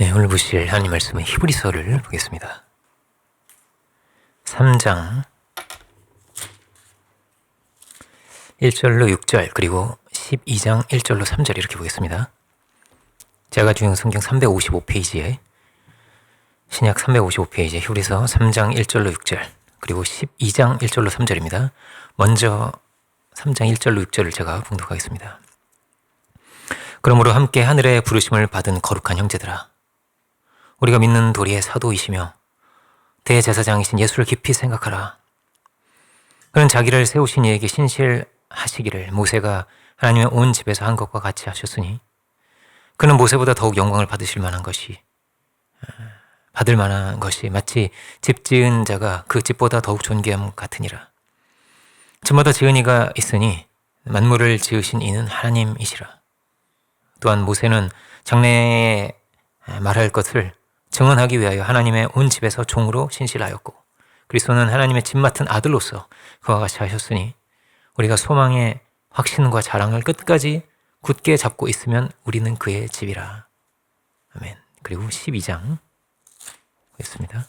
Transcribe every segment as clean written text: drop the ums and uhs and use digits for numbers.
네, 오늘 보실 하나님 말씀은 히브리서를 보겠습니다. 3장 1절로 6절 그리고 12장 1절로 3절 이렇게 보겠습니다. 제가 주인 성경 355페이지에 신약 355페이지에 히브리서 3장 1절로 6절 그리고 12장 1절로 3절입니다. 먼저 3장 1절로 6절을 제가 봉독하겠습니다. 그러므로 함께 하늘의 부르심을 받은 거룩한 형제들아, 우리가 믿는 도리의 사도이시며 대제사장이신 예수를 깊이 생각하라. 그는 자기를 세우신 이에게 신실하시기를 모세가 하나님의 온 집에서 한 것과 같이 하셨으니 그는 모세보다 더욱 영광을 받을 만한 것이 마치 집 지은 자가 그 집보다 더욱 존귀함 같으니라. 집마다 지은 이가 있으니 만물을 지으신 이는 하나님이시라. 또한 모세는 장래에 말할 것을 증언하기 위하여 하나님의 온 집에서 종으로 신실하였고, 그리스도는 하나님의 집 맡은 아들로서 그와 같이 하셨으니 우리가 소망의 확신과 자랑을 끝까지 굳게 잡고 있으면 우리는 그의 집이라. 아멘. 그리고 12장 보겠습니다.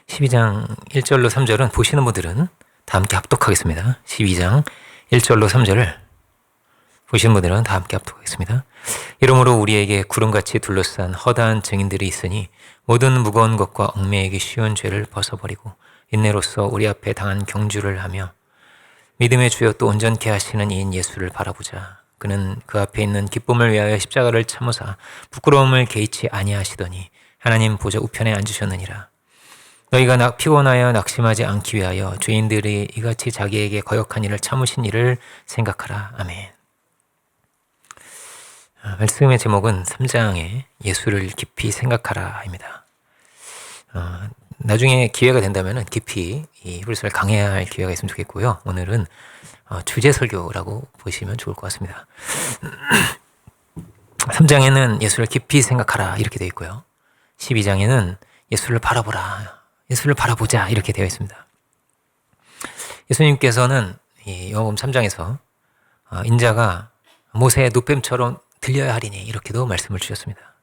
12장 1절로 3절은 보시는 분들은 다 함께 합독하겠습니다. 12장 1절로 3절을 보시는 분들은 다 함께 합독하겠습니다. 이러므로 우리에게 구름같이 둘러싼 허다한 증인들이 있으니 모든 무거운 것과 얽매이기 쉬운 죄를 벗어버리고 인내로써 우리 앞에 당한 경주를 하며 믿음의 주여 또 온전케 하시는 이인 예수를 바라보자. 그는 그 앞에 있는 기쁨을 위하여 십자가를 참으사 부끄러움을 개의치 아니하시더니 하나님 보좌 우편에 앉으셨느니라. 너희가 피곤하여 낙심하지 않기 위하여 죄인들이 이같이 자기에게 거역한 일을 참으신 일을 생각하라. 아멘. 말씀의 제목은 3장에 예수를 깊이 생각하라입니다. 나중에 기회가 된다면 깊이 이 히브리서를 강해할 기회가 있으면 좋겠고요. 오늘은 주제 설교라고 보시면 좋을 것 같습니다. 3장에는 예수를 깊이 생각하라 이렇게 되어 있고요. 12장에는 예수를 바라보라, 예수를 바라보자 이렇게 되어 있습니다. 예수님께서는 이 요한복음 3장에서 인자가 모세의 노뱀처럼 들려야 하리니 이렇게도 말씀을 주셨습니다.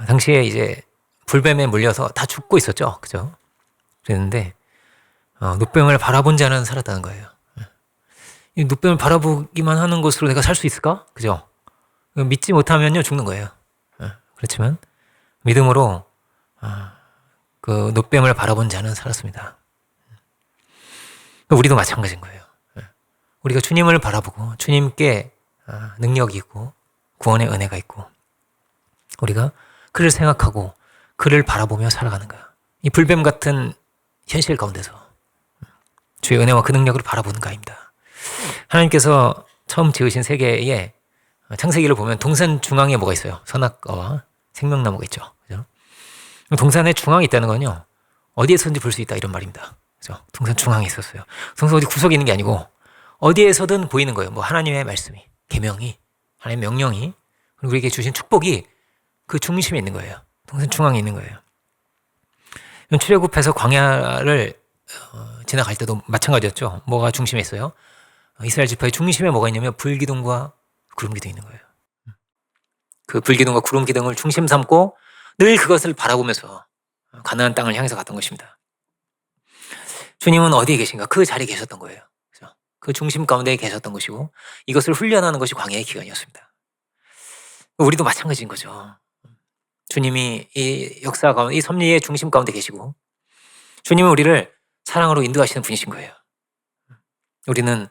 당시에 이제 불뱀에 물려서 다 죽고 있었죠. 그죠? 그랬는데 노뱀을 바라본 자는 살았다는 거예요. 이 노뱀을 바라보기만 하는 것으로 내가 살 수 있을까? 그죠? 믿지 못하면요 죽는 거예요. 그렇지만 믿음으로 그 노뱀을 바라본 자는 살았습니다. 우리도 마찬가지인 거예요. 우리가 주님을 바라보고 주님께 능력이 있고 구원의 은혜가 있고 우리가 그를 생각하고 그를 바라보며 살아가는 거야. 이 불뱀 같은 현실 가운데서 주의 은혜와 그 능력을 바라보는 거입니다. 하나님께서 처음 지으신 세계에 창세기를 보면 동산 중앙에 뭐가 있어요? 선악과와 생명나무가 있죠. 그죠? 동산의 중앙에 있다는 건요, 어디에서든지 볼 수 있다 이런 말입니다. 그죠? 동산 중앙에 있었어요. 동산 어디 구석에 있는 게 아니고 어디에서든 보이는 거예요. 뭐 하나님의 말씀이, 계명이, 하나님의 명령이, 그리고 우리에게 주신 축복이 그 중심에 있는 거예요. 동산 중앙에 있는 거예요. 출애굽해서 광야를 지나갈 때도 마찬가지였죠. 뭐가 중심에 있어요? 이스라엘 지파의 중심에 뭐가 있냐면 불기둥과 구름기둥이 있는 거예요. 그 불기둥과 구름기둥을 중심 삼고 늘 그것을 바라보면서 가나안 땅을 향해서 갔던 것입니다. 주님은 어디에 계신가? 그 자리에 계셨던 거예요. 그 중심 가운데 계셨던 것이고 이것을 훈련하는 것이 광야의 기간이었습니다. 우리도 마찬가지인 거죠. 주님이 이 역사 가운데, 이 섭리의 중심 가운데 계시고 주님은 우리를 사랑으로 인도하시는 분이신 거예요. 우리는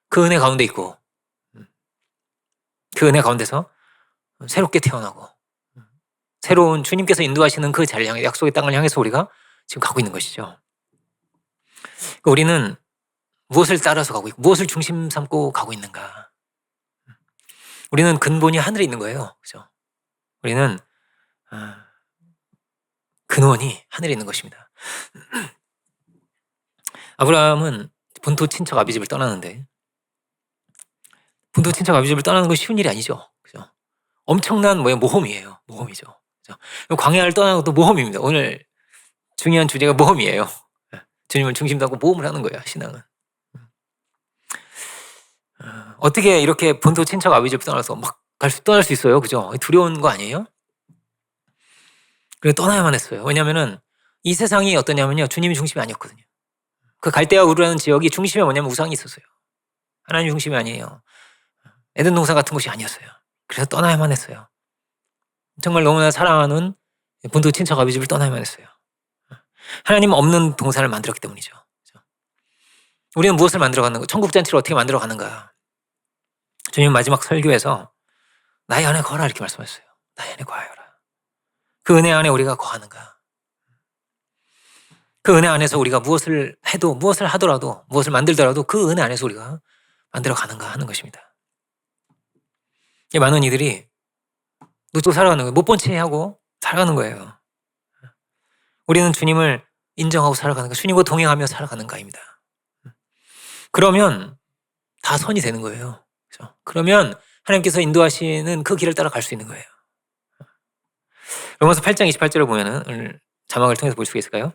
그 은혜 가운데 있고 그 은혜 가운데서 새롭게 태어나고 새로운 주님께서 인도하시는 그 자리를 향해, 약속의 땅을 향해서 우리가 지금 가고 있는 것이죠. 우리는 무엇을 따라서 가고 있고 무엇을 중심 삼고 가고 있는가? 우리는 근본이 하늘에 있는 거예요. 그죠? 우리는 근원이 하늘에 있는 것입니다. 아브라함은 본토 친척 아비집을 떠나는데 본토 친척 아비집을 떠나는 건 쉬운 일이 아니죠. 그죠? 엄청난 모험이에요. 모험이죠. 그죠? 광야를 떠나는 것도 모험입니다. 오늘 중요한 주제가 모험이에요. 주님을 중심 삼고 모험을 하는 거예요. 신앙은. 어떻게 이렇게 본토 친척 아비집을 떠나서 막 떠날 수 있어요? 그죠? 두려운 거 아니에요? 그래서 떠나야만 했어요. 왜냐면은 이 세상이 어떠냐면요. 주님이 중심이 아니었거든요. 그 갈대아 우르라는 지역이 중심에 뭐냐면 우상이 있었어요. 하나님 중심이 아니에요. 에덴 동산 같은 곳이 아니었어요. 그래서 떠나야만 했어요. 정말 너무나 사랑하는 본토 친척 아비집을 떠나야만 했어요. 하나님 없는 동산을 만들었기 때문이죠. 그죠? 우리는 무엇을 만들어가는 거? 천국잔치를 어떻게 만들어가는가? 주님 마지막 설교에서 나의 안에 거하라 이렇게 말씀하셨어요. 나의 안에 거하여라. 그 은혜 안에 우리가 거하는가? 그 은혜 안에서 우리가 무엇을 해도, 무엇을 하더라도, 무엇을 만들더라도 그 은혜 안에서 우리가 만들어가는가 하는 것입니다. 많은 이들이 놓치고 살아가는 거예요. 못 본 채 하고 살아가는 거예요. 우리는 주님을 인정하고 살아가는가, 주님과 동행하며 살아가는가입니다. 그러면 다 선이 되는 거예요. 그렇죠? 그러면 하나님께서 인도하시는 그 길을 따라갈 수 있는 거예요. 로마서 8장 28절을 보면은 오늘 자막을 통해서 볼 수 있을까요?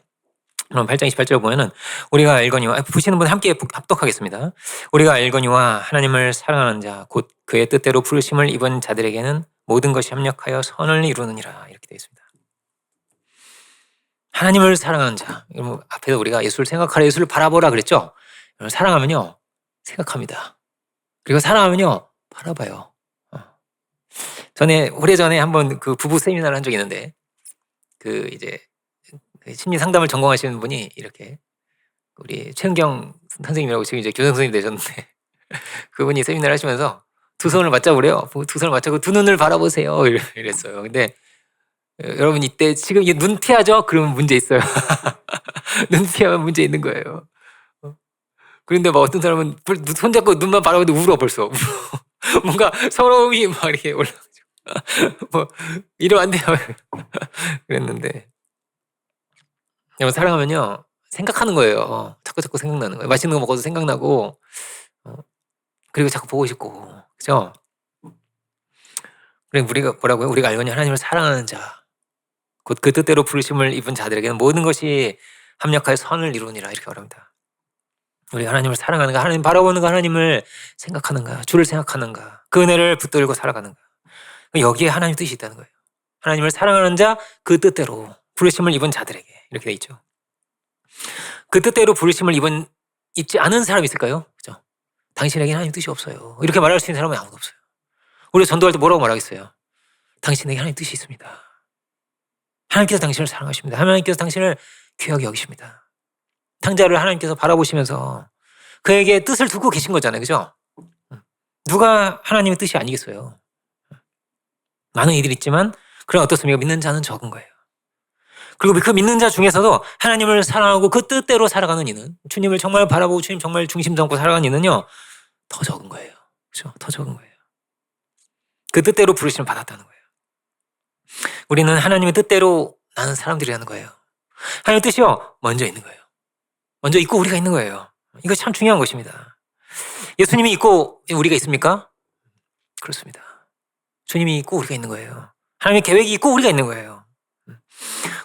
그럼 8장 28절을 보면은 우리가 알거니와 보시는 분 함께 합독하겠습니다. 우리가 알거니와 하나님을 사랑하는 자 곧 그의 뜻대로 부르심을 입은 자들에게는 모든 것이 협력하여 선을 이루느니라 이렇게 되어 있습니다. 하나님을 사랑하는 자. 앞에서 우리가 예수를 생각하라 예수를 바라보라 그랬죠? 사랑하면요 생각합니다. 그리고 사랑하면요 바라봐요. 전에 오래전에 한번 그 부부 세미나를 한 적이 있는데 그 이제 심리 상담을 전공하시는 분이 이렇게 우리 최은경 선생님이라고 지금 이제 교장 선생님 되셨는데 그분이 세미나를 하시면서 두 손을 맞잡고 그래요. 두 손을 맞잡고 두 눈을 바라보세요. 이랬어요. 근데 여러분 이때 지금 눈 피하죠? 그러면 문제 있어요. 눈 피하면 문제 있는 거예요. 그런데 막 어떤 사람은 손잡고 눈만 바라보는데 울어 벌써. 뭔가 서러움이 막 이렇게 올라가지고 뭐 이러면 안 돼요. 그랬는데 여러분 사랑하면요 생각하는 거예요. 자꾸 생각나는 거예요. 맛있는 거 먹어도 생각나고 그리고 자꾸 보고 싶고 그죠? 그리고 우리가 뭐라고요? 우리가 알거니 하나님을 사랑하는 자 곧 그 뜻대로 부르심을 입은 자들에게는 모든 것이 합력하여 선을 이루니라 이렇게 말합니다. 우리가 하나님을 사랑하는가, 하나님 바라보는가, 하나님을 생각하는가, 주를 생각하는가, 그 은혜를 붙들고 살아가는가. 여기에 하나님의 뜻이 있다는 거예요. 하나님을 사랑하는 자 그 뜻대로 부르심을 입은 자들에게 이렇게 돼 있죠. 그 뜻대로 부르심을 입지 않은 사람이 있을까요? 그죠? 당신에게는 하나님 뜻이 없어요. 이렇게 말할 수 있는 사람은 아무도 없어요. 우리가 전도할 때 뭐라고 말하겠어요? 당신에게 하나님 뜻이 있습니다. 하나님께서 당신을 사랑하십니다. 하나님께서 당신을 귀하게 여기십니다. 탕자를 하나님께서 바라보시면서 그에게 뜻을 두고 계신 거잖아요. 그죠? 누가 하나님의 뜻이 아니겠어요? 많은 이들이 있지만 그럼 어떻습니까? 믿는 자는 적은 거예요. 그리고 그 믿는 자 중에서도 하나님을 사랑하고 그 뜻대로 살아가는 이는 주님을 정말 바라보고 주님 정말 중심 잡고 살아가는 이는요 더 적은 거예요. 그렇죠? 더 적은 거예요. 그 뜻대로 부르심을 받았다는 거예요. 우리는 하나님의 뜻대로 나는 사람들이라는 거예요. 하나님의 뜻이요 먼저 있는 거예요. 먼저 있고 우리가 있는 거예요. 이거 참 중요한 것입니다. 예수님이 있고 우리가 있습니까? 그렇습니다. 주님이 있고 우리가 있는 거예요. 하나님의 계획이 있고 우리가 있는 거예요.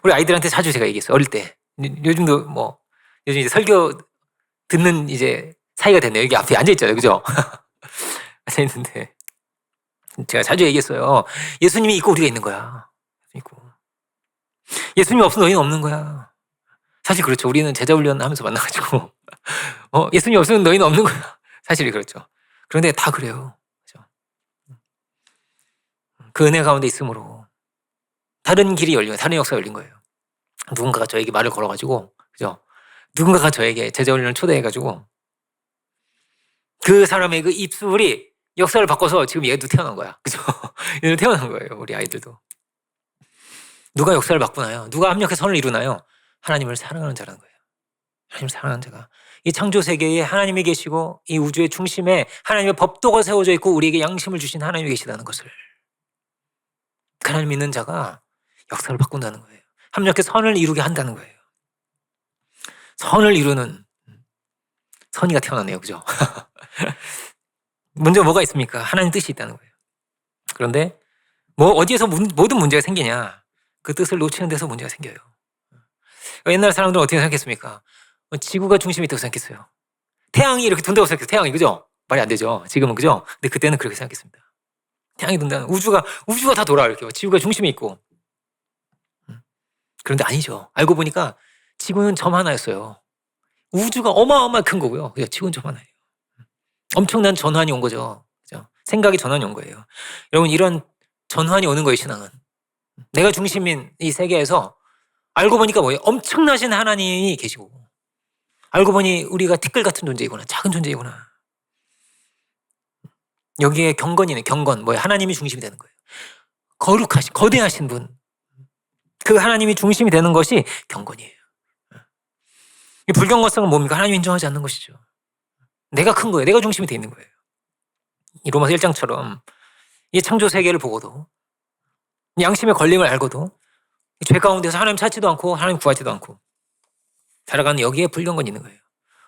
우리 아이들한테 자주 제가 얘기했어요. 어릴 때. 요즘도 요즘 이제 설교 듣는 이제 사이가 됐네요. 여기 앞에 앉아있잖아요. 그죠? 앉아있는데. 제가 자주 얘기했어요. 예수님이 있고 우리가 있는 거야. 있고. 예수님이 없으면 너희는 없는 거야. 사실 그렇죠. 우리는 제자 훈련 하면서 만나가지고. 예수님이 없으면 너희는 없는 거야. 사실이 그렇죠. 그런데 다 그래요. 그죠? 그 은혜 가운데 있으므로 다른 길이 열린 거예요. 다른 역사가 열린 거예요. 누군가가 저에게 말을 걸어가지고, 그죠? 누군가가 저에게 제자 훈련을 초대해가지고 그 사람의 그 입술이 역사를 바꿔서 지금 얘도 태어난 거야. 그죠? 얘도 태어난 거예요. 우리 아이들도. 누가 역사를 바꾸나요? 누가 합력해 선을 이루나요? 하나님을 사랑하는 자라는 거예요. 하나님을 사랑하는 자가. 이 창조 세계에 하나님이 계시고 이 우주의 중심에 하나님의 법도가 세워져 있고 우리에게 양심을 주신 하나님이 계시다는 것을. 하나님 믿는 자가 역사를 바꾼다는 거예요. 합력해 선을 이루게 한다는 거예요. 선을 이루는 선이가 태어났네요. 그죠? 먼저 뭐가 있습니까? 하나님 뜻이 있다는 거예요. 그런데 어디에서 모든 문제가 생기냐? 그 뜻을 놓치는 데서 문제가 생겨요. 옛날 사람들은 어떻게 생각했습니까? 지구가 중심이 있다고 생각했어요. 태양이 이렇게 돈다고 생각했어요. 태양이. 그죠? 말이 안 되죠. 지금은 그죠? 근데 그때는 그렇게 생각했습니다. 태양이 든다는 우주가 다 돌아 이렇게 지구가 중심에 있고. 그런데 아니죠. 알고 보니까 지구는 점 하나였어요. 우주가 어마어마하게 큰 거고요. 그냥 지구는 점 하나예요. 엄청난 전환이 온 거죠. 그죠? 생각의 전환이 온 거예요. 여러분 이런 전환이 오는 거예요. 신앙은. 내가 중심인 이 세계에서 알고 보니까 뭐예요? 엄청나신 하나님이 계시고 알고 보니 우리가 티끌 같은 존재이구나. 작은 존재이구나. 여기에 경건이네. 경건. 뭐예요? 하나님이 중심이 되는 거예요. 거룩하신 거대하신 분. 그 하나님이 중심이 되는 것이 경건이에요. 이 불경건성은 뭡니까? 하나님 인정하지 않는 것이죠. 내가 큰 거예요. 내가 중심이 돼 있는 거예요. 이 로마서 1장처럼 이 창조 세계를 보고도 양심의 권lim을 알고도 죄 가운데서 하나님 찾지도 않고 하나님 구하지도 않고 살아가는 여기에 불경건이 있는 거예요.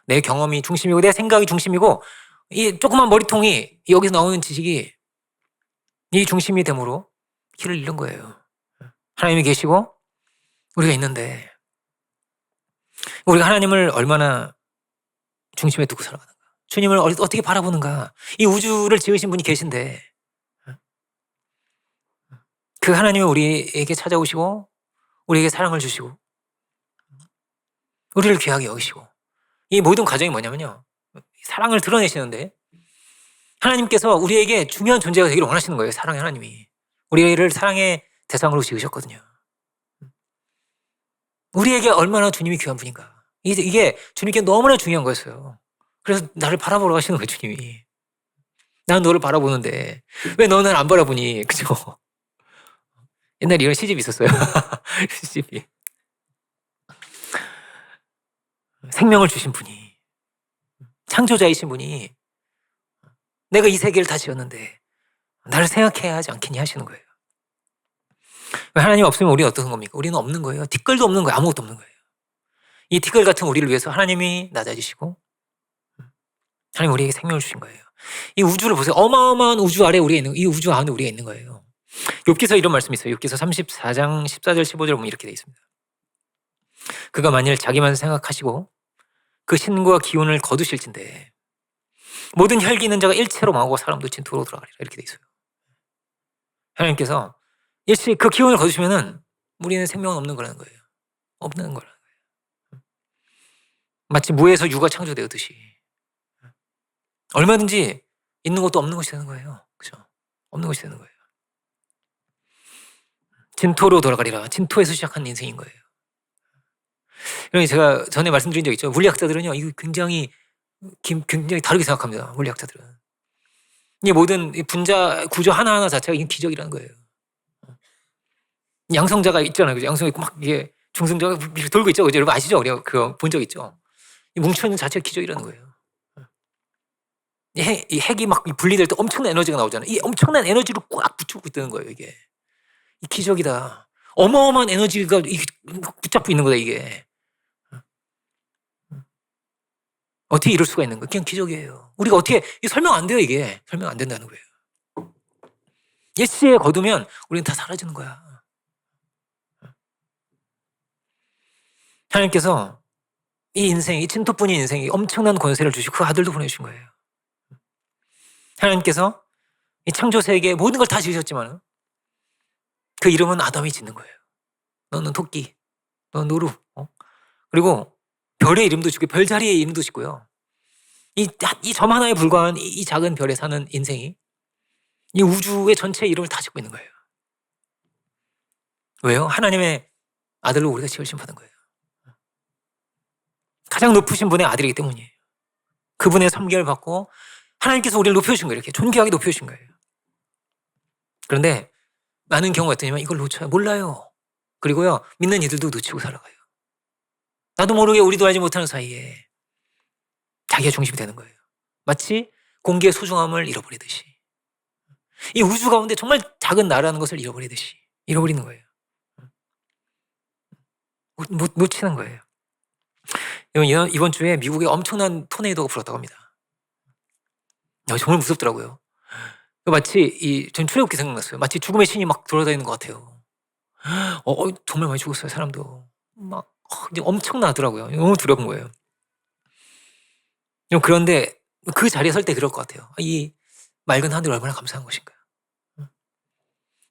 내 경험이 중심이고 내 생각이 중심이고 이 조그만 머리통이 여기서 나오는 지식이 이 중심이 됨으로 길을 잃는 거예요. 하나님이 계시고 우리가 있는데 우리가 하나님을 얼마나 중심에 두고 살아가는가. 주님을 어떻게 바라보는가. 이 우주를 지으신 분이 계신데 그 하나님이 우리에게 찾아오시고 우리에게 사랑을 주시고 우리를 귀하게 여기시고 이 모든 과정이 뭐냐면요. 사랑을 드러내시는데 하나님께서 우리에게 중요한 존재가 되기를 원하시는 거예요. 사랑의 하나님이. 우리를 사랑의 대상으로 지으셨거든요. 우리에게 얼마나 주님이 귀한 분인가. 이게 주님께 너무나 중요한 거였어요. 그래서 나를 바라보러 가시는 거예요. 주님이. 난 너를 바라보는데 왜 너는 안 바라보니. 그죠? 옛날에 이런 시집이 있었어요. 시집이. 생명을 주신 분이 창조자이신 분이 내가 이 세계를 다 지었는데 나를 생각해야 하지 않겠니 하시는 거예요. 하나님 없으면 우리는 어떤 겁니까? 우리는 없는 거예요. 티끌도 없는 거예요. 아무것도 없는 거예요. 이 티끌 같은 우리를 위해서 하나님이 낮아지시고 하나님 우리에게 생명을 주신 거예요. 이 우주를 보세요. 어마어마한 우주 아래 우리가 있는 이 우주 안에 우리가 있는 거예요. 욥기서 이런 말씀이 있어요. 욥기서 34장 14절 15절 보면 이렇게 되어 있습니다. 그가 만일 자기만 생각하시고 그 신과 기운을 거두실진데 모든 혈기 있는 자가 일체로 망하고 사람도 진토로 돌아가리라 이렇게 되어 있어요. 하나님께서 일시 그 기운을 거두시면은 우리는 생명은 없는 거라는 거예요. 없는 거라는 거예요. 마치 무에서 유가 창조되었듯이 얼마든지 있는 것도 없는 것이 되는 거예요. 그죠? 없는 것이 되는 거예요. 진토로 돌아가리라. 진토에서 시작한 인생인 거예요. 그러니 제가 전에 말씀드린 적 있죠. 물리학자들은요, 이거 굉장히 다르게 생각합니다. 물리학자들은. 이 모든 분자 구조 하나하나 자체가 이게 기적이라는 거예요. 양성자가 있잖아요. 그죠? 양성이 있고 막 이게 중성자가 돌고 있죠. 그죠? 여러분 아시죠? 우리가 그거 본 적 있죠? 이 뭉쳐있는 자체가 기적이라는 거예요. 이 핵이 막 분리될 때 엄청난 에너지가 나오잖아요. 이 엄청난 에너지를 꽉 붙잡고 있다는 거예요. 이게 이 기적이다. 어마어마한 에너지가 붙잡고 있는 거다. 이게 어떻게 이럴 수가 있는 거예요? 그냥 기적이에요. 우리가 어떻게 설명 안 돼요. 이게 설명 안 된다는 거예요. 예시에 거두면 우리는 다 사라지는 거야. 하나님께서 이 인생, 이 진토뿐인 인생이 엄청난 권세를 주시고 그 아들도 보내주신 거예요. 하나님께서 이 창조 세계의 모든 걸 다 지으셨지만 그 이름은 아담이 짓는 거예요. 너는 토끼, 너는 노루, 그리고 별의 이름도 짓고 별자리의 이름도 짓고요. 이 점 하나에 불과한 이 작은 별에 사는 인생이 이 우주의 전체 이름을 다 짓고 있는 거예요. 왜요? 하나님의 아들로 우리가 지으심 받은 거예요. 가장 높으신 분의 아들이기 때문이에요. 그분의 섬기를 받고 하나님께서 우리를 높여주신 거예요. 이렇게 존귀하게 높여주신 거예요. 그런데 많은 경우가 어떠냐면 이걸 놓쳐요. 몰라요. 그리고요, 믿는 이들도 놓치고 살아가요. 나도 모르게 우리도 알지 못하는 사이에 자기가 중심이 되는 거예요. 마치 공기의 소중함을 잃어버리듯이. 이 우주 가운데 정말 작은 나라는 것을 잃어버리듯이 잃어버리는 거예요. 놓치는 거예요. 이번 주에 미국에 엄청난 토네이도가 불었다고 합니다. 정말 무섭더라고요. 마치 전 출애굽기 생각났어요. 마치 죽음의 신이 막 돌아다니는 것 같아요. 정말 많이 죽었어요. 사람도 막 엄청나더라고요. 너무 두려운 거예요. 그런데 그 자리에 설 때 그럴 것 같아요. 이 맑은 하늘 얼마나 감사한 것인가.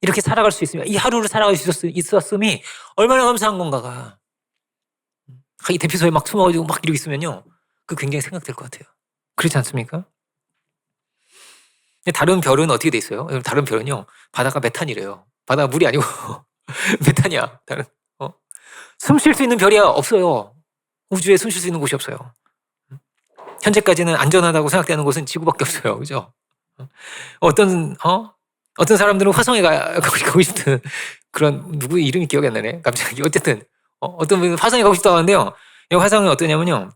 이렇게 살아갈 수 있으면, 이 하루를 살아갈 수 있었음이 얼마나 감사한 건가가. 이 대피소에 막 숨어가지고 막 이러고 있으면요, 그 굉장히 생각될 것 같아요. 그렇지 않습니까? 근데 다른 별은 어떻게 돼 있어요? 다른 별은요, 바다가 메탄이래요. 바다가 물이 아니고 메탄이야. 다른 숨 쉴 수 있는 별이 없어요. 우주에 숨 쉴 수 있는 곳이 없어요. 현재까지는 안전하다고 생각되는 곳은 지구밖에 없어요. 그죠? 어떤 사람들은 화성에 가고 싶은 그런, 누구 이름이 기억이 안 나네. 갑자기. 어쨌든 어떤 분은 화성에 가고 싶다고 하는데요. 이 화성은 어떠냐면요,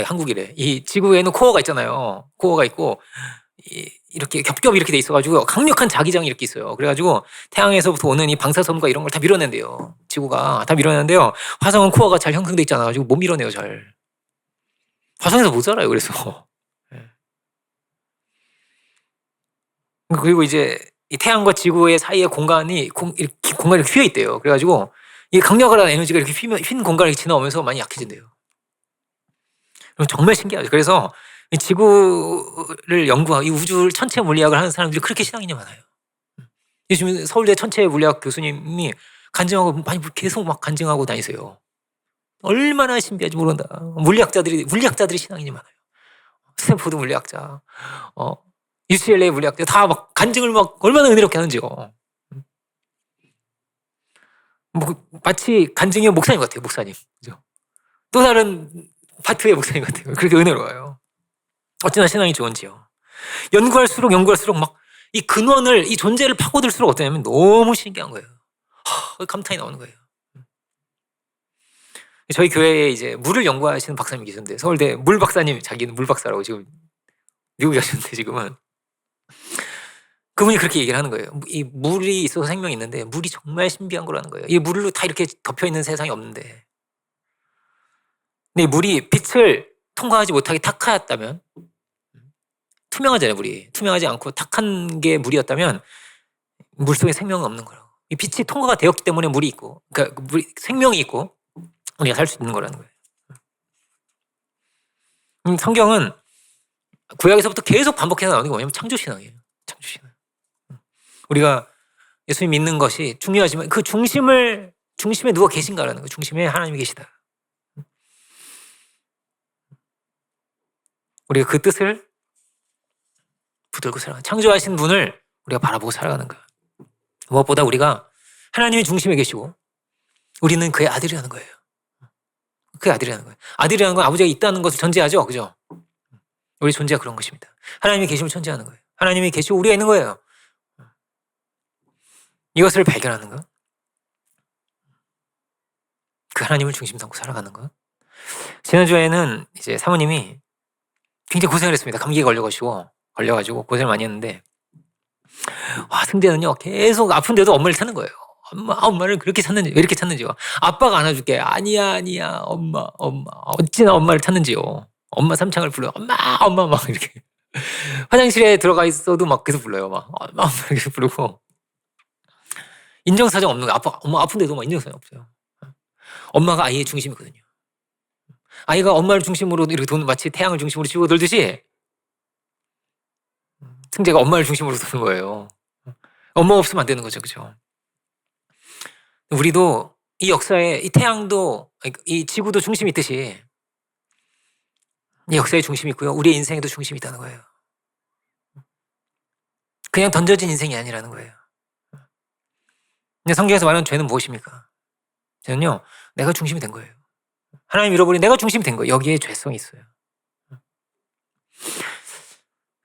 한국이래. 이 지구에는 코어가 있잖아요. 코어가 있고 이렇게 겹겹 이렇게 돼 있어가지고 강력한 자기장이 이렇게 있어요. 그래가지고 태양에서부터 오는 이 방사선과 이런 걸 다 밀어낸대요. 지구가 다 밀어내는데요. 화성은 코어가 잘 형성돼 있지 않아가지고 못 밀어내요, 잘. 화성에서 못 살아요. 그래서. 그리고 이제 이 태양과 지구의 사이의 공간이 휘어 있대요. 그래가지고 이 강력한 에너지가 이렇게 휜 공간을 지나오면서 많이 약해진대요. 정말 신기하죠. 그래서 이 지구를 연구하고 이 우주 천체 물리학을 하는 사람들이 그렇게 신앙인이 많아요. 요즘 서울대 천체 물리학 교수님이 간증하고 계속 막 간증하고 다니세요. 얼마나 신비한지 모른다. 물리학자들이 신앙인이 많아요. 스탠포드 물리학자, UCLA 물리학자 다 막 간증을 막 얼마나 은혜롭게 하는지요. 마치 간증이 목사님 같아요. 목사님. 그죠? 또 다른 파트의 목사님 같아요. 그렇게 은혜로워요. 어찌나 신앙이 좋은지요. 연구할수록 막 이 근원을, 이 존재를 파고들수록 어떠냐면 너무 신기한 거예요. 감탄이 나오는 거예요. 저희 교회에 이제 물을 연구하시는 박사님이 계셨는데, 서울대 물 박사님, 자기는 물 박사라고 지금 미국에 가셨는데, 지금은 그분이 그렇게 얘기를 하는 거예요. 이 물이 있어서 생명이 있는데 물이 정말 신비한 거라는 거예요. 이 물로 다 이렇게 덮여 있는 세상이 없는데, 근데 이 물이 빛을 통과하지 못하게 탁하였다면, 투명하잖아요. 물이 투명하지 않고 탁한 게 물이었다면 물 속에 생명은 없는 거라고. 이 빛이 통과가 되었기 때문에 물이 있고, 그러니까 생명이 있고 우리가 살 수 있는 거라는 거예요. 성경은 구약에서부터 계속 반복해서 나오는 게 뭐냐면 창조신앙이에요. 창조신앙. 우리가 예수님 믿는 것이 중요하지만 그 중심에 누가 계신가라는 거예요. 중심에 하나님이 계시다. 우리가 그 뜻을 붙들고 살아가는, 창조하신 분을 우리가 바라보고 살아가는 거예요. 무엇보다 우리가 하나님이 중심에 계시고 우리는 그의 아들이라는 거예요. 그의 아들이라는 거예요. 아들이라는 건 아버지가 있다는 것을 전제하죠. 그죠? 우리 존재가 그런 것입니다. 하나님이 계심을 전제하는 거예요. 하나님이 계시고 우리가 있는 거예요. 이것을 발견하는 거, 그 하나님을 중심 삼고 살아가는 거. 지난주에는 이제 사모님이 굉장히 고생을 했습니다. 감기에 걸려가지고 고생을 많이 했는데, 승재는요 계속 아픈데도 엄마를 찾는 거예요. 엄마를 그렇게 찾는지, 왜 이렇게 찾는지요. 아빠가 안아줄게. 아니야 엄마 어찌나 엄마를 찾는지요. 엄마 삼창을 불러요. 엄마 막 이렇게 화장실에 들어가 있어도 막 계속 불러요. 막 엄마 이렇게 부르고, 인정사정 없는 거예요. 엄마 아픈데도 막 인정사정 없어요. 엄마가 아이의 중심이거든요. 아이가 엄마를 중심으로 이렇게 도는, 마치 태양을 중심으로 지구가 돌듯이 승재가 엄마를 중심으로 도는 거예요. 엄마가 없으면 안 되는 거죠. 그죠? 우리도 이 역사에 이 태양도, 이 지구도 중심이 있듯이 이 역사에 중심이 있고요. 우리의 인생에도 중심이 있다는 거예요. 그냥 던져진 인생이 아니라는 거예요. 근데 성경에서 말하는 죄는 무엇입니까? 죄는요, 내가 중심이 된 거예요. 하나님 잃어버린 내가 중심이 된 거예요. 여기에 죄성이 있어요.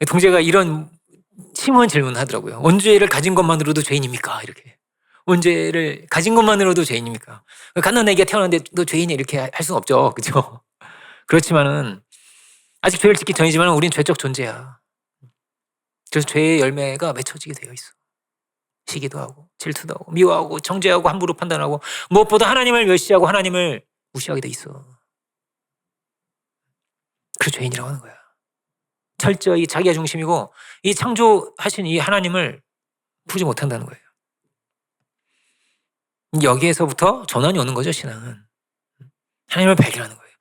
동재가 이런 심오한 질문을 하더라고요. 원죄를 가진 것만으로도 죄인입니까? 이렇게. 원죄를 가진 것만으로도 죄인입니까? 갓난아기가 태어났는데 너 죄인이야 이렇게 할 수는 없죠. 그죠? 그렇지만은 아직 죄를 짓기 전이지만 우린 죄적 존재야. 그래서 죄의 열매가 맺혀지게 되어 있어. 시기도 하고 질투도 하고 미워하고 정죄하고 함부로 판단하고, 무엇보다 하나님을 멸시하고 하나님을 무시하게 돼 있어. 그래서 죄인이라고 하는 거야. 철저히 자기가 중심이고 이 창조하신 이 하나님을 보지 못한다는 거예요. 여기에서부터 전환이 오는 거죠. 신앙은 하나님을 발견하는 거예요.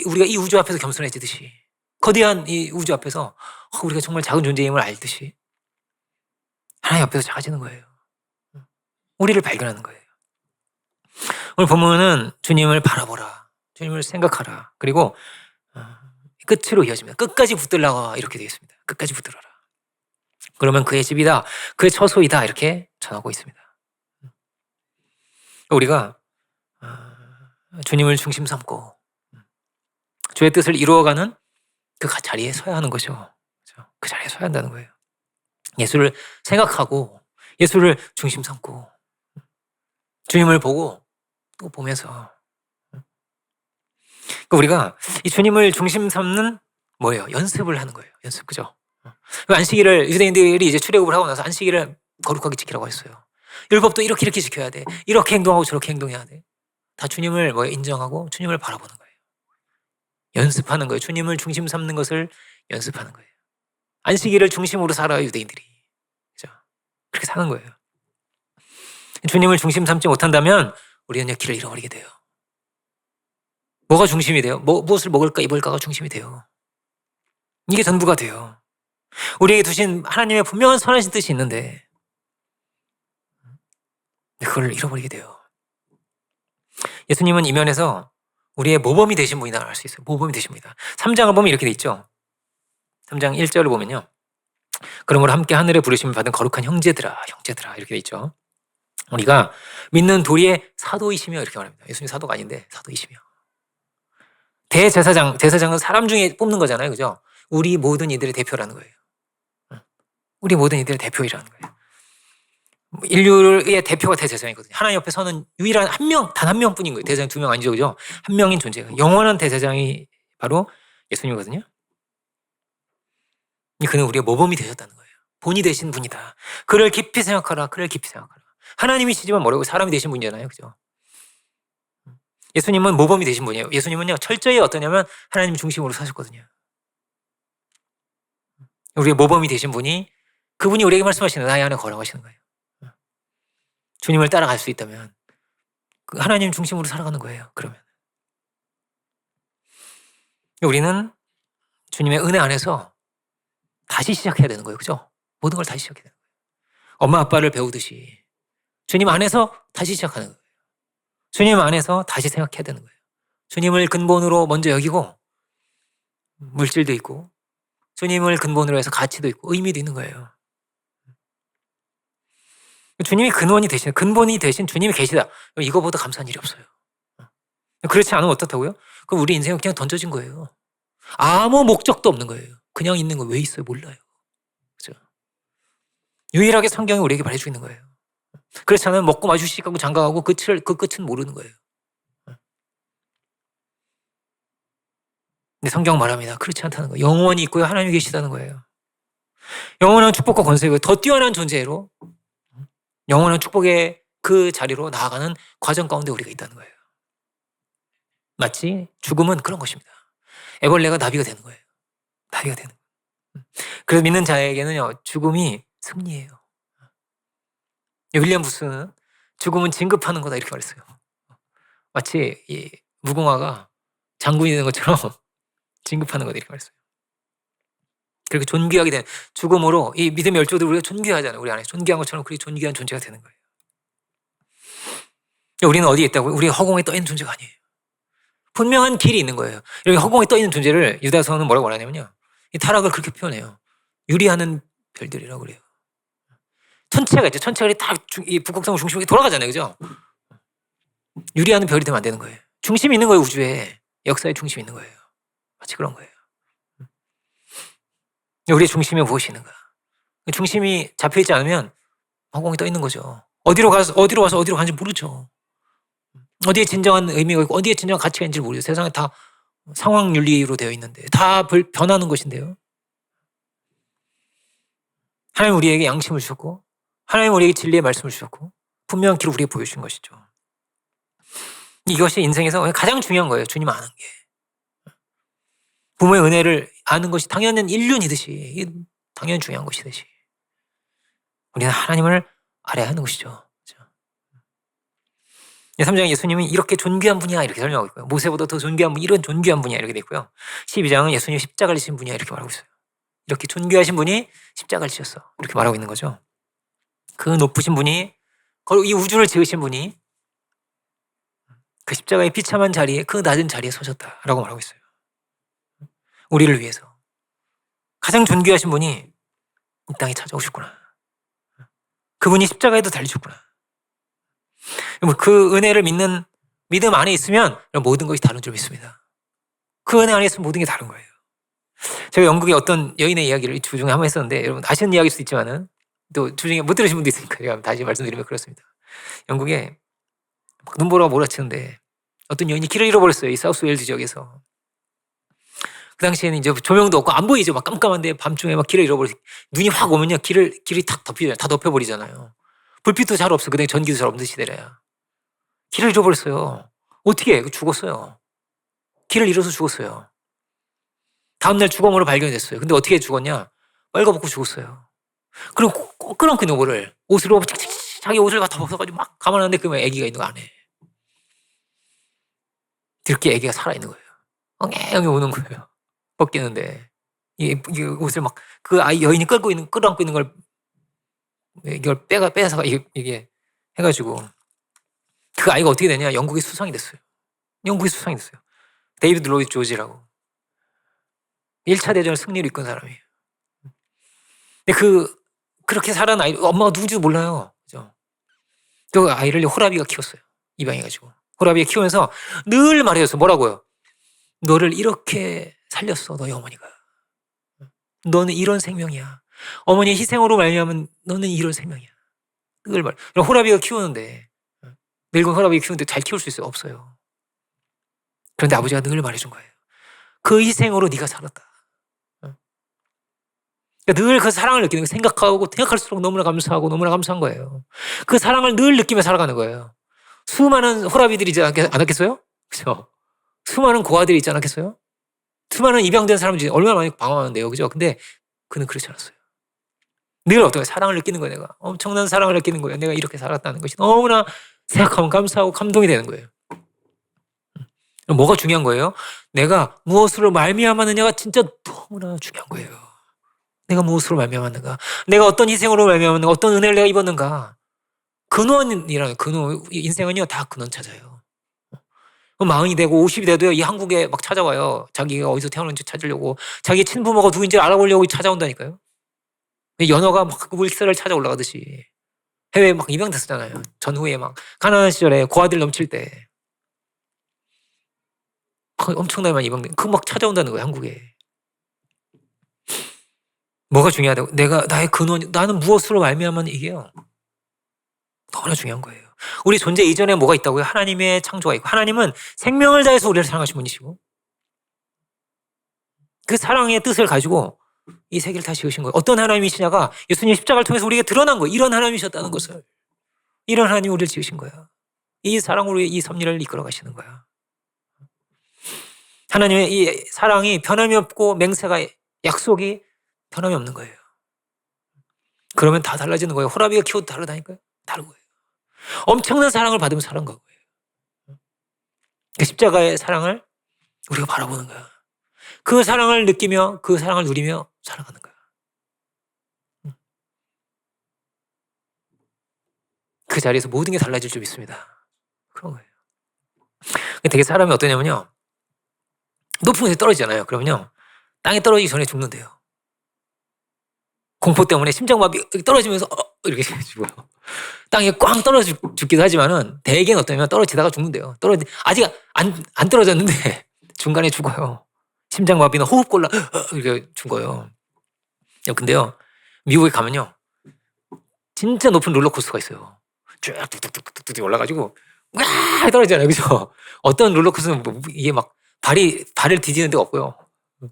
우리가 이 우주 앞에서 겸손해지듯이 거대한 이 우주 앞에서 우리가 정말 작은 존재임을 알듯이 하나님 앞에서 작아지는 거예요. 우리를 발견하는 거예요. 오늘 본문은 주님을 바라보라, 주님을 생각하라, 그리고 끝으로 이어집니다. 끝까지 붙들라가 이렇게 되어 있습니다. 끝까지 붙들어라. 그러면 그의 집이다, 그의 처소이다 이렇게 전하고 있습니다. 우리가 주님을 중심 삼고 주의 뜻을 이루어가는 그 자리에 서야 하는 거죠. 그 자리에 서야 한다는 거예요. 예수를 생각하고 예수를 중심 삼고 주님을 보고 또 보면서 우리가 이 주님을 중심 삼는 뭐예요? 연습을 하는 거예요. 연습, 그죠? 안식일을 유대인들이 이제 출애굽을 하고 나서 안식일을 거룩하게 지키라고 했어요. 율법도 이렇게 지켜야 돼. 이렇게 행동하고 저렇게 행동해야 돼. 다 주님을 인정하고 주님을 바라보는 거예요. 연습하는 거예요. 주님을 중심 삼는 것을 연습하는 거예요. 안식일을 중심으로 살아요, 유대인들이. 그죠? 그렇게 사는 거예요. 주님을 중심 삼지 못한다면 우리는 길을 잃어버리게 돼요. 뭐가 중심이 돼요? 무엇을 먹을까 입을까가 중심이 돼요. 이게 전부가 돼요. 우리에게 두신 하나님의 분명한 선하신 뜻이 있는데 그걸 잃어버리게 돼요. 예수님은 이 면에서 우리의 모범이 되신 분이다 알 수 있어요. 모범이 되신 분이다. 3장을 보면 이렇게 돼 있죠. 3장 1절을 보면요. 그러므로 함께 하늘에 부르심을 받은 거룩한 형제들아 이렇게 돼 있죠. 우리가 믿는 도리의 사도이시며 이렇게 말합니다. 예수님 사도가 아닌데 사도이시며. 대제사장은 사람 중에 뽑는 거잖아요. 그죠? 우리 모든 이들의 대표라는 거예요. 우리 모든 이들의 대표이라는 거예요. 인류의 대표가 대제사장이거든요. 하나님 옆에 서는 유일한 한 명, 단 한 명뿐인 거예요. 대제사장 2명 아니죠, 그죠? 한 명인 존재가 영원한 대제사장이 바로 예수님이거든요. 그는 우리의 모범이 되셨다는 거예요. 본이 되신 분이다. 그를 깊이 생각하라. 그를 깊이 생각하라. 하나님이시지만 뭐라고 사람이 되신 분이잖아요, 그죠? 예수님은 모범이 되신 분이에요. 예수님은요 철저히 어떠냐면 하나님 중심으로 사셨거든요. 우리의 모범이 되신 분이 그분이 우리에게 말씀하시는 나의 안에 거라고 하시는 거예요. 주님을 따라갈 수 있다면 하나님 중심으로 살아가는 거예요. 그러면 우리는 주님의 은혜 안에서 다시 시작해야 되는 거예요. 그죠? 모든 걸 다시 시작해야 되는 거예요. 엄마 아빠를 배우듯이 주님 안에서 다시 시작하는 거예요. 주님 안에서 다시 생각해야 되는 거예요. 주님을 근본으로 먼저 여기고 물질도 있고 주님을 근본으로 해서 가치도 있고 의미도 있는 거예요. 주님이 근본이 되신 주님이 계시다. 이거보다 감사한 일이 없어요. 그렇지 않으면 어떻다고요? 그럼 우리 인생은 그냥 던져진 거예요. 아무 목적도 없는 거예요. 그냥 있는 거 왜 있어요? 몰라요. 그죠? 유일하게 성경이 우리에게 말해주고 있는 거예요. 그렇지 않으면 먹고 마시고 시집가고 장가가고 그 끝은 모르는 거예요. 근데 성경 말합니다. 그렇지 않다는 거예요. 영원히 있고요. 하나님이 계시다는 거예요. 영원한 축복과 권세가 더 뛰어난 존재로 영원한 축복의 그 자리로 나아가는 과정 가운데 우리가 있다는 거예요. 마치 죽음은 그런 것입니다. 애벌레가 나비가 되는 거예요. 나비가 되는 거예요. 그래서 믿는 자에게는요, 죽음이 승리예요. 윌리엄 부스는 죽음은 진급하는 거다 이렇게 말했어요. 마치 이 무궁화가 장군이 되는 것처럼 진급하는 거다 이렇게 말했어요. 그렇게 존귀하게 된 죽음으로 이 믿음의 열조들 우리가 존귀하잖아요. 우리 안에 존귀한 것처럼 그렇게 존귀한 존재가 되는 거예요. 우리는 어디에 있다고요? 우리 허공에 떠 있는 존재가 아니에요. 분명한 길이 있는 거예요. 여기 허공에 떠 있는 존재를 유다서는 뭐라고 말하냐면요. 이 타락을 그렇게 표현해요. 유리하는 별들이라고 그래요. 천체가 있죠. 천체가 다 이 북극성을 중심으로 돌아가잖아요. 그죠? 유리하는 별이 되면 안 되는 거예요. 중심이 있는 거예요. 우주에. 역사의 중심이 있는 거예요. 마치 그런 거예요. 우리의 중심이 무엇이 있는가? 중심이 잡혀있지 않으면 허공에 떠 있는 거죠. 어디로 와서 어디로 가는지 모르죠. 어디에 진정한 의미가 있고 어디에 진정한 가치가 있는지 모르죠. 세상에 다 상황 윤리로 되어 있는데 다 변하는 것인데요. 하나님 우리에게 양심을 주셨고 하나님 우리에게 진리의 말씀을 주셨고 분명한 길을 우리에게 보여주신 것이죠. 이것이 인생에서 가장 중요한 거예요. 주님 아는 게. 부모의 은혜를 아는 것이 당연한 인륜이듯이 당연히 중요한 것이듯이 우리는 하나님을 알아야 하는 것이죠. 3장에 예수님이 이렇게 존귀한 분이야 이렇게 설명하고 있고요. 모세보다 더 존귀한 분, 이런 존귀한 분이야 이렇게 돼 있고요. 12장은 예수님이 십자가를 지신 분이야 이렇게 말하고 있어요. 이렇게 존귀하신 분이 십자가를 지셨어 이렇게 말하고 있는 거죠. 그 높으신 분이, 이 우주를 지으신 분이 그 십자가의 비참한 자리에, 그 낮은 자리에 서셨다라고 말하고 있어요. 우리를 위해서 가장 존귀하신 분이 이 땅에 찾아오셨구나. 그분이 십자가에도 달리셨구나. 그 은혜를 믿는 믿음 안에 있으면 모든 것이 다른 줄 믿습니다. 그 은혜 안에 있으면 모든 게 다른 거예요. 제가 영국의 어떤 여인의 이야기를 주중에 한번 했었는데, 여러분 아시는 이야기일 수도 있지만은 또 주중에 못 들으신 분도 있으니까 제가 다시 말씀드리면 그렇습니다. 영국에 눈보라가 몰아치는데 어떤 여인이 길을 잃어버렸어요. 이 사우스 웨일즈 지역에서. 그 당시에는 이제 조명도 없고 안 보이죠. 막 깜깜한데 밤중에 막 길을 잃어버려. 눈이 확 오면요. 길이 탁 덮이잖아요. 다 덮여버리잖아요. 불빛도 잘 없어. 그때 전기도 잘 없는 시대래야. 길을 잃어버렸어요. 어떻게 해? 죽었어요. 길을 잃어서 죽었어요. 다음날 주검으로 발견됐어요. 근데 어떻게 죽었냐? 빨가벗고 죽었어요. 그럼 끌어안고 있는 거를 옷으로 자기 옷을 다 벗어가지고 막 가만한데 그러면 아기가 있는 거 안에. 이렇게 아기가 살아있는 거예요. 엉엉이 우는 거예요. 벗기는데 이 옷을 막 그 아이 여인이 끌어안고 있는 걸 이걸 빼서 이게 해가지고 그 아이가 어떻게 되냐? 영국의 수상이 됐어요. 영국의 수상이 됐어요. 데이비드 로이드 조지라고 1차 대전을 승리로 이끈 사람이에요. 근데 그렇게 살아난 아이, 엄마가 누군지도 몰라요. 그죠? 그 아이를 호라비가 키웠어요. 입양해가지고 호라비가 키우면서 늘 말해줬어요. 뭐라고요? 너를 이렇게 살렸어, 너희 어머니가. 너는 이런 생명이야. 어머니의 희생으로 말미암은 너는 이런 생명이야. 늘 말. 호라비가 키우는데, 늙은 호라비 키우는데 잘 키울 수 있어요? 없어요. 그런데 아버지가 늘 말해준 거예요. 그 희생으로 네가 살았다. 늘 그 사랑을 느끼는 거, 생각할수록 너무나 감사하고 너무나 감사한 거예요. 그 사랑을 늘 느끼며 살아가는 거예요. 수많은 호라비들이 있지 않았겠어요? 그죠? 수많은 고아들이 있지 않았겠어요? 수많은 입양된 사람들이 얼마나 많이 방황하는데요. 그죠? 근데 그는 그렇지 않았어요. 늘 어떤 사랑을 느끼는 거예요. 내가 엄청난 사랑을 느끼는 거예요. 내가 이렇게 살았다는 것이 너무나 생각하면 감사하고 감동이 되는 거예요. 뭐가 중요한 거예요? 내가 무엇으로 말미암았느냐가 진짜 너무나 중요한 거예요. 내가 무엇으로 말미암았는가? 내가 어떤 희생으로 말미암았는가? 어떤 은혜를 내가 입었는가? 근원이라는 근원, 인생은요 다 근원 찾아요. 40이 되고 50이 돼도요, 이 한국에 막 찾아와요. 자기가 어디서 태어났는지 찾으려고, 자기 친부모가 누구인지 알아보려고 찾아온다니까요. 연어가 막 물살을 찾아 올라가듯이 해외에 막 입양됐었잖아요. 전후에 막 가난한 시절에 고아들 넘칠 때 엄청나게 많이 입양된, 그거 막 찾아온다는 거예요, 한국에. 뭐가 중요하다고? 나의 근원, 나는 무엇으로 말미암은 이게요. 너무나 중요한 거예요. 우리 존재 이전에 뭐가 있다고요? 하나님의 창조가 있고, 하나님은 생명을 다해서 우리를 사랑하신 분이시고, 그 사랑의 뜻을 가지고 이 세계를 다 지으신 거예요. 어떤 하나님이시냐가 예수님 십자가를 통해서 우리에게 드러난 거예요. 이런 하나님이셨다는 것을. 이런 하나님이 우리를 지으신 거야. 이 사랑으로 이 섭리를 이끌어 가시는 거야. 하나님의 이 사랑이 변함이 없고 맹세가, 약속이 변함이 없는 거예요. 그러면 다 달라지는 거예요. 호라비가 키워도 다르다니까요. 다른 거예요. 엄청난 사랑을 받으면 사는 거예요. 그 십자가의 사랑을 우리가 바라보는 거야. 그 사랑을 느끼며 그 사랑을 누리며 살아가는 거야. 그 자리에서 모든 게 달라질 줄 믿습니다. 그런 거예요. 되게 사람이 어떠냐면요, 높은 곳에 떨어지잖아요. 그러면요 땅에 떨어지기 전에 죽는데요. 공포 때문에 심장마비 떨어지면서 이렇게 죽어요. 땅에 꽝 떨어져 죽기도 하지만은 대개는 어떠냐면 떨어지다가 죽는데요. 아직 안 떨어졌는데 중간에 죽어요. 심장마비나 호흡곤란 이렇게 죽어요. 근데요 미국에 가면요 진짜 높은 롤러코스터가 있어요. 쭉 뚝뚝뚝뚝뚝 올라가지고 와 떨어지잖아요. 그죠? 어떤 롤러코스터는 이게 막 발을 디디는 데가 없고요.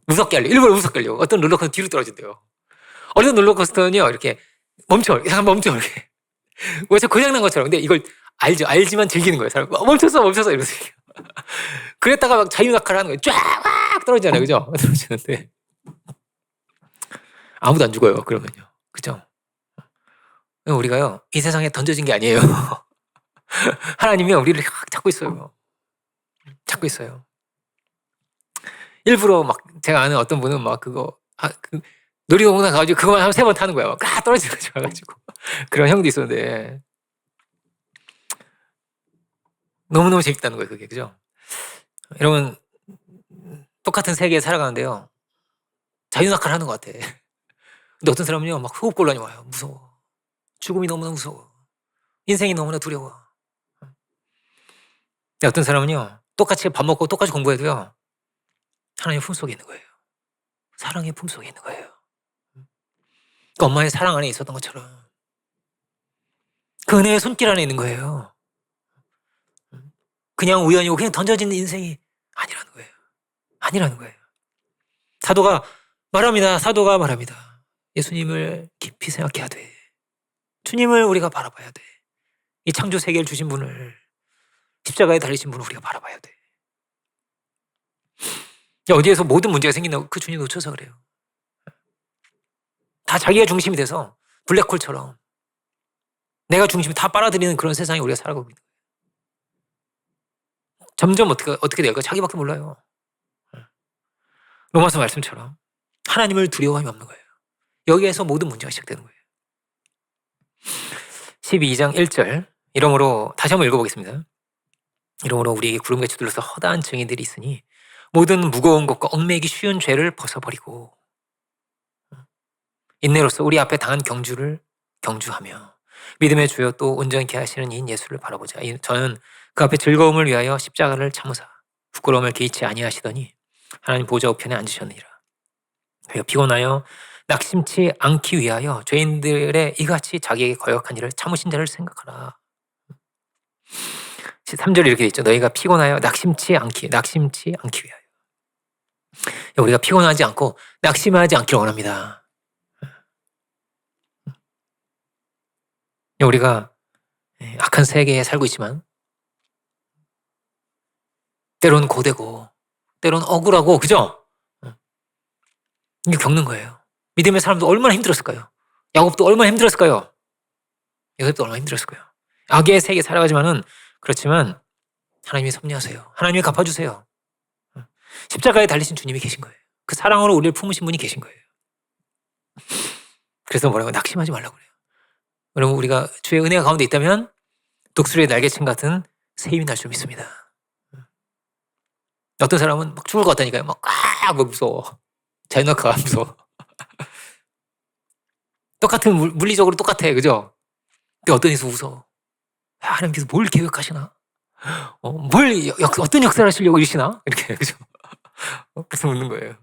무섭게 하려고, 일부러 무섭게 하려고. 어떤 롤러코스터 뒤로 떨어진대요. 어떤 롤러코스터는요 이렇게 잠깐 멈춰 이렇게. 왜 저 고장난 것처럼. 근데 이걸 알지만 즐기는 거예요. 사람 멈췄어 이러면서. 그랬다가 막 자유낙하를 하는 거예요. 쫙 떨어지잖아요. 그죠? 떨어지는데 아무도 안 죽어요. 그러면요. 그죠? 우리가요 이 세상에 던져진 게 아니에요. 하나님이 우리를 확 찾고 있어요. 찾고 있어요. 일부러 막 제가 아는 어떤 분은 막 그거 놀이동산 가가지고 그거만 한 3번 타는 거야. 막 떨어지고 가지고 그런 형도 있었는데 너무너무 재밌다는 거예요, 그게. 그죠? 여러분, 똑같은 세계에 살아가는데요. 자유낙하를 하는 것 같아. 근데 어떤 사람은요, 막 호흡곤란이 와요. 무서워. 죽음이 너무나 무서워. 인생이 너무나 두려워. 근데 어떤 사람은요, 똑같이 밥 먹고 똑같이 공부해도요, 하나님의 품속에 있는 거예요. 사랑의 품속에 있는 거예요. 그 엄마의 사랑 안에 있었던 것처럼 그 은혜의 손길 안에 있는 거예요. 그냥 우연이고 그냥 던져진 인생이 아니라는 거예요. 아니라는 거예요. 사도가 말합니다. 예수님을 깊이 생각해야 돼. 주님을 우리가 바라봐야 돼. 이 창조 세계를 주신 분을, 십자가에 달리신 분을 우리가 바라봐야 돼. 어디에서 모든 문제가 생긴다고 그 주님 놓쳐서 그래요. 다 자기가 중심이 돼서 블랙홀처럼 내가 중심이 다 빨아들이는 그런 세상에 우리가 살아가고 있는 거예요. 점점 어떻게 될까 자기밖에 몰라요. 로마서 말씀처럼 하나님을 두려워함이 없는 거예요. 여기에서 모든 문제가 시작되는 거예요. 12장 1절 이러므로 다시 한번 읽어보겠습니다. 이러므로 우리에게 구름같이 둘러서 허다한 증인들이 있으니 모든 무거운 것과 얽매이기 쉬운 죄를 벗어버리고 인내로서 우리 앞에 당한 경주를 경주하며 믿음의 주여 또 온전케 하시는 이인 예수를 바라보자. 저는 그 앞에 즐거움을 위하여 십자가를 참으사 부끄러움을 개의치 아니하시더니 하나님 보좌 우편에 앉으셨느니라. 그가 피곤하여 낙심치 않기 위하여 죄인들의 이같이 자기에게 거역한 일을 참으신 자를 생각하라. 3절에 이렇게 있죠. 너희가 피곤하여 낙심치 않기 위하여. 우리가 피곤하지 않고 낙심하지 않기를 원합니다. 우리가 악한 세계에 살고 있지만 때론 고되고 때론 억울하고 그죠? 이게 겪는 거예요. 믿음의 사람도 얼마나 힘들었을까요? 야곱도 얼마나 힘들었을까요? 요셉도 얼마나 힘들었을까요? 악의 세계에 살아가지만은 그렇지만 하나님이 섭리하세요. 하나님이 갚아주세요. 십자가에 달리신 주님이 계신 거예요. 그 사랑으로 우리를 품으신 분이 계신 거예요. 그래서 뭐라고 낙심하지 말라고 그래요. 여러분 우리가 주의 은혜가 가운데 있다면 독수리의 날개침 같은 새 힘이 날 줄 믿습니다. 어떤 사람은 막 죽을 것 같다니까요. 막 무서워. 자연낙하가 무서워. 똑같은 물리적으로 똑같아, 그죠? 근데 어떤 이서 무서워. 하나님께서 뭘 계획하시나? 어떤 역사를 하시려고 이러시나? 이렇게, 그죠? 그래서 묻는 거예요.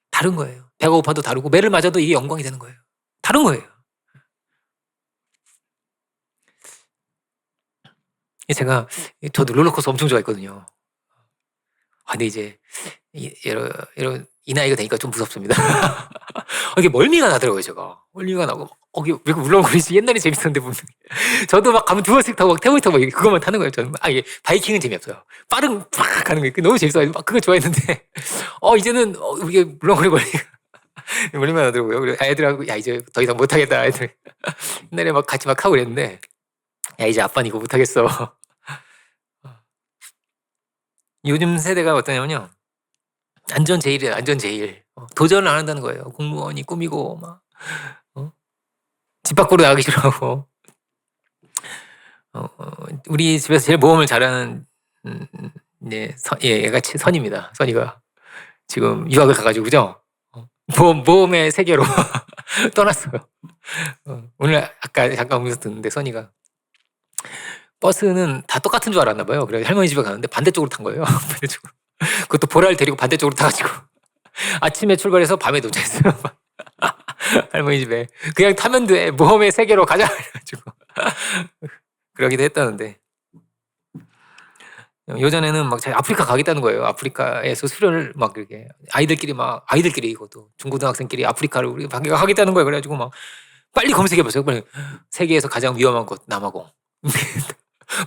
다른 거예요. 배가 고파도 다르고 매를 맞아도 이게 영광이 되는 거예요. 다른 거예요. 저도 롤러코스터 엄청 좋아했거든요. 근데 이제 이 나이가 되니까 좀 무섭습니다. 이게 멀미가 나더라고요, 제가. 멀미가 나고, 이게 왜 이렇게 울렁거리지? 옛날에 재밌었는데, 분명히. 저도 막 가면 2번씩 타고, 태블릿 타고, 그것만 타는 거예요, 저는. 이게 바이킹은 재미없어요. 빠른, 팍 가는 거 너무 재밌어요. 막 그거 좋아했는데, 이제는, 이게 물렁거리고, 멀미가 나더라고요. 그래서 애들하고, 이제 더 이상 못하겠다, 애들. 옛날에 막 같이 막 하고 그랬는데, 이제 아빠는 이거 못하겠어. 요즘 세대가 어떠냐면요. 안전 제일이에요, 안전 제일. 도전을 안 한다는 거예요. 공무원이 꿈이고, 막, 집 밖으로 나가기 싫어하고. 우리 집에서 제일 모험을 잘하는, 얘가 선입니다. 선이가. 지금 유학을 가가지고, 그죠? 모험의 세계로 떠났어요. 오늘 아까 잠깐 오면서 듣는데, 선이가. 버스는 다 똑같은 줄 알았나 봐요. 그래서 할머니 집에 가는데 반대쪽으로 탄 거예요. 반대쪽으로. 그것도 보라를 데리고 반대쪽으로 타가지고 아침에 출발해서 밤에 도착했어요. 할머니 집에. 그냥 타면 돼. 모험의 세계로 가자. 그래가지고 그러기도 했다는데 예전에는 막 아프리카 가겠다는 거예요. 아프리카에서 수련을 막 이렇게 아이들끼리 이것도 중고등학생끼리 아프리카를 우리 가겠다는 거예요. 그래가지고 막 빨리 검색해봤어요. 빨리 세계에서 가장 위험한 곳 남아공.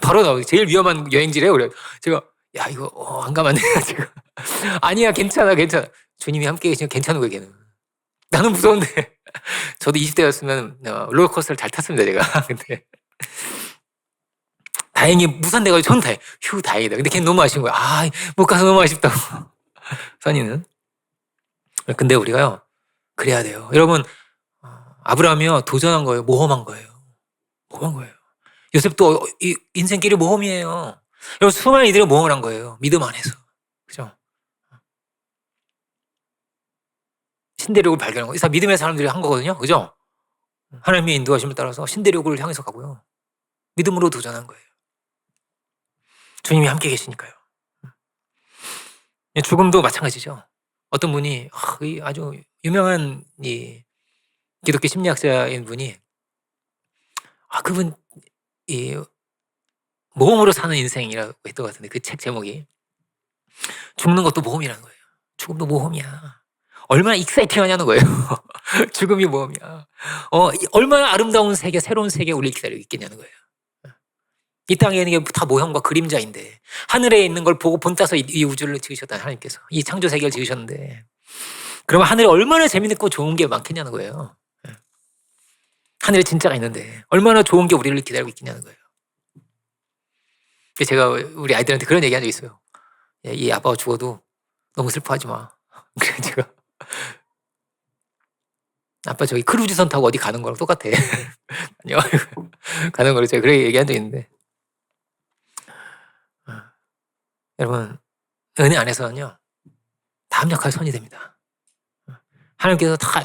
바로 나오고 제일 위험한 여행지래요. 그래 제가 이거 안 가면 안 돼. 지금 아니야 괜찮아. 주님이 함께 계시면 괜찮은 거예요. 걔는 나는 무서운데 저도 20대였으면 롤러코스터를 잘 탔습니다. 제가 근데 다행히 무산돼가지고 전 휴 다행이다. 근데 걔는 너무 아쉬운 거야. 못 가서 너무 아쉽다고. 선이는. 근데 우리가요 그래야 돼요. 여러분 아브라함이요 도전한 거예요. 모험한 거예요. 모험한 거예요. 요셉도 인생길이 모험이에요. 여러분 수많은 이들이 모험을 한 거예요. 믿음 안에서. 그죠? 신대륙을 발견한 거. 이 믿음의 사람들이 한 거거든요. 그죠? 하나님의 인도하심을 따라서 신대륙을 향해서 가고요. 믿음으로 도전한 거예요. 주님이 함께 계시니까요. 죽음도 마찬가지죠. 어떤 분이 아주 유명한 이 기독교 심리학자인 분이 그분 이 모험으로 사는 인생이라고 했던 것 같은데 그 책 제목이 죽는 것도 모험이라는 거예요. 죽음도 모험이야. 얼마나 익사이팅하냐는 거예요. 죽음이 모험이야. 얼마나 아름다운 세계, 새로운 세계 우리를 기다리고 있겠냐는 거예요. 이 땅에 있는 게 다 모형과 그림자인데 하늘에 있는 걸 보고 본따서 이 우주를 지으셨다 하나님께서 이 창조 세계를 지으셨는데 그러면 하늘에 얼마나 재밌고 좋은 게 많겠냐는 거예요. 하늘에 진짜가 있는데 얼마나 좋은 게 우리를 기다리고 있겠냐는 거예요. 제가 우리 아이들한테 그런 얘기 한 적 있어요. 이 아빠가 죽어도 너무 슬퍼하지 마. 그래서 제가 아빠 저기 크루즈선 타고 어디 가는 거랑 똑같아. 아니요. 가는 거를 제가 그렇게 얘기한 적 있는데 여러분 은혜 안에서는요 다 합력할 선이 됩니다. 하나님께서 다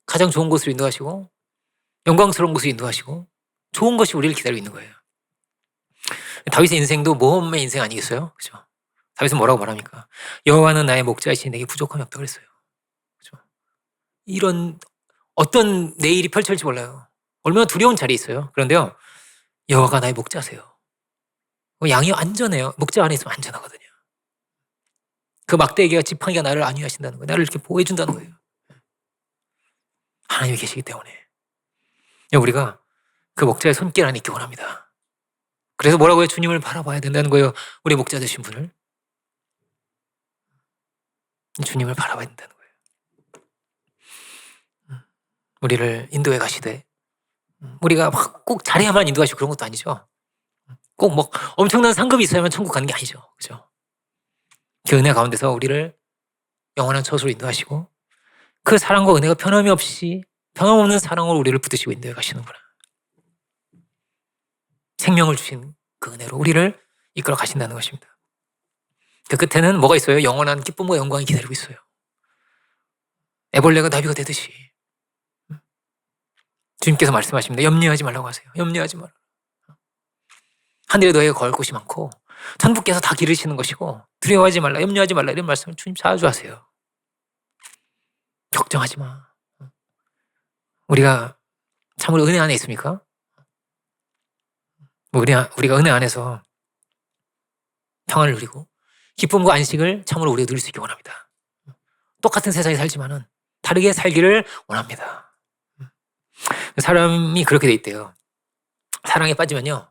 가장 좋은 곳으로 인도하시고 영광스러운 곳으로 인도하시고 좋은 것이 우리를 기다리고 있는 거예요. 다윗의 인생도 모험의 인생 아니겠어요? 그죠? 다윗은 뭐라고 말합니까? 여호와는 나의 목자이시니 내게 부족함이 없다고 그랬어요. 그죠? 이런 어떤 내일이 펼쳐질지 몰라요. 얼마나 두려운 자리에 있어요. 그런데요 여호와가 나의 목자세요. 양이 안전해요. 목자 안에 있으면 안전하거든요. 그 막대기와 지팡이가 나를 안위하신다는 거예요. 나를 이렇게 보호해 준다는 거예요. 하나님이 계시기 때문에 우리가 그 목자의 손길 안에 있기 원합니다. 그래서 뭐라고 해요? 주님을 바라봐야 된다는 거예요. 우리 목자 되신 분을 주님을 바라봐야 된다는 거예요. 우리를 인도해 가시되 우리가 막 꼭 잘해야만 인도하시고 그런 것도 아니죠. 꼭 뭐 엄청난 상급이 있어야만 천국 가는 게 아니죠. 그죠? 그 은혜 가운데서 우리를 영원한 처소로 인도하시고 그 사랑과 은혜가 변함이 없이 변함없는 사랑으로 우리를 붙드시고 인도해 가시는구나. 생명을 주신 그 은혜로 우리를 이끌어 가신다는 것입니다. 그 끝에는 뭐가 있어요? 영원한 기쁨과 영광이 기다리고 있어요. 애벌레가 나비가 되듯이 주님께서 말씀하십니다. 염려하지 말라고 하세요. 염려하지 마라. 하늘에 너에게 거할 곳이 많고 천부께서 다 기르시는 것이고 두려워하지 말라, 염려하지 말라 이런 말씀을 주님 자주 하세요. 걱정하지 마. 우리가 참으로 은혜 안에 있습니까? 우리가 은혜 안에서 평안을 누리고 기쁨과 안식을 참으로 우리가 누릴 수 있기 원합니다. 똑같은 세상에 살지만은 다르게 살기를 원합니다. 사람이 그렇게 돼 있대요. 사랑에 빠지면요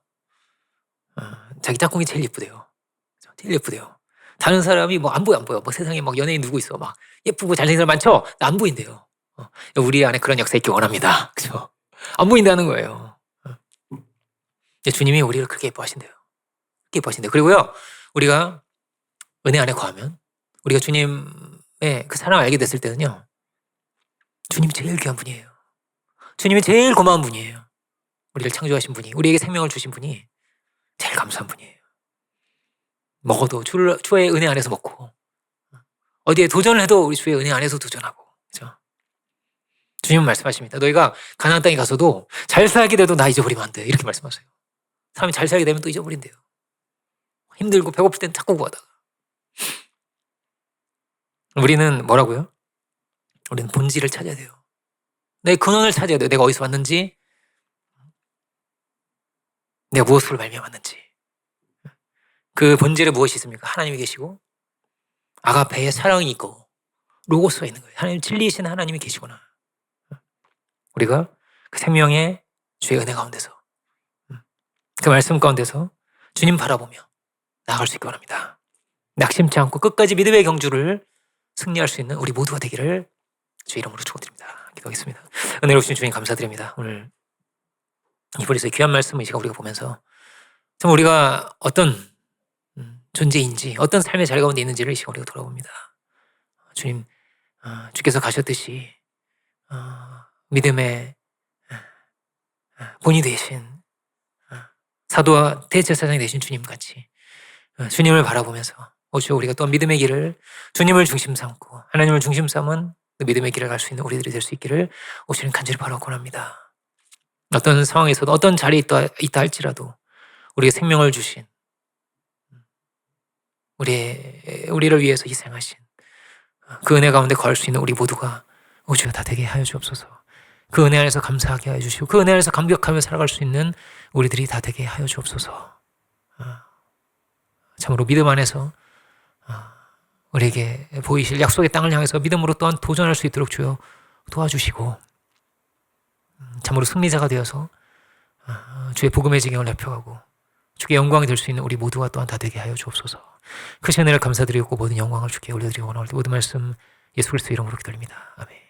자기 짝꿍이 제일 예쁘대요. 제일 예쁘대요. 다른 사람이 뭐 안 보여. 뭐 세상에 막 연예인 누구 있어. 막 예쁘고 잘생긴 사람 많죠? 나 안 보인대요. 우리 안에 그런 역사 있기 원합니다. 그죠? 안 보인다는 거예요. 주님이 우리를 그렇게 예뻐하신대요. 그렇게 예뻐하신대요. 그리고요, 우리가 은혜 안에 거하면, 우리가 주님의 그 사랑을 알게 됐을 때는요, 주님이 제일 귀한 분이에요. 주님이 제일 고마운 분이에요. 우리를 창조하신 분이, 우리에게 생명을 주신 분이 제일 감사한 분이에요. 먹어도 주의 은혜 안에서 먹고, 어디에 도전을 해도 우리 주의 은혜 안에서 도전하고, 그죠? 주님은 말씀하십니다. 너희가 가나안 땅에 가서도 잘 살게 돼도 나 잊어버리면 안 돼. 이렇게 말씀하세요. 사람이 잘 살게 되면 또 잊어버린대요. 힘들고 배고플 땐 자꾸 구하다가. 우리는 뭐라고요? 우리는 본질을 찾아야 돼요. 내 근원을 찾아야 돼요. 내가 어디서 왔는지, 내가 무엇으로 말미암았는지. 그 본질에 무엇이 있습니까? 하나님이 계시고 아가페의 사랑이 있고 로고스가 있는 거예요. 하나님 진리이신 하나님이 계시구나. 우리가 그 생명의 주의 은혜 가운데서 그 말씀 가운데서 주님 바라보며 나아갈 수 있기 바랍니다. 낙심치 않고 끝까지 믿음의 경주를 승리할 수 있는 우리 모두가 되기를 주의 이름으로 축원드립니다. 기도하겠습니다. 은혜로우신 주님 감사드립니다. 오늘 히브리서의 귀한 말씀을 이 시간 우리가 보면서 참 우리가 어떤 존재인지, 어떤 삶의 자리 가운데 있는지를 이 시간 우리가 돌아봅니다. 주님, 주께서 가셨듯이 믿음의 본이 되신 사도와 대제사장이 되신 주님같이 주님을 바라보면서 오히려 우리가 또 믿음의 길을 주님을 중심 삼고 하나님을 중심 삼은 그 믿음의 길을 갈 수 있는 우리들이 될 수 있기를 오시는 간절히 바라고 합니다. 어떤 상황에서도 어떤 자리에 있다 할지라도 우리에게 생명을 주신 우리를 위해서 희생하신 그 은혜 가운데 거할 수 있는 우리 모두가 오주가 다 되게 하여 주옵소서. 그 은혜 안에서 감사하게 하여 주시고 그 은혜 안에서 감격하며 살아갈 수 있는 우리들이 다 되게 하여 주옵소서. 참으로 믿음 안에서 우리에게 보이실 약속의 땅을 향해서 믿음으로 또한 도전할 수 있도록 주여 도와주시고 참으로 승리자가 되어서 주의 복음의 지경을 넓혀가고 주께 영광이 될 수 있는 우리 모두가 또한 다 되게 하여 주옵소서. 크신 은혜를 감사드리고 모든 영광을 주께 올려드리고 오늘 모든 말씀 예수 그리스도 이름으로 기도드립니다. 아멘.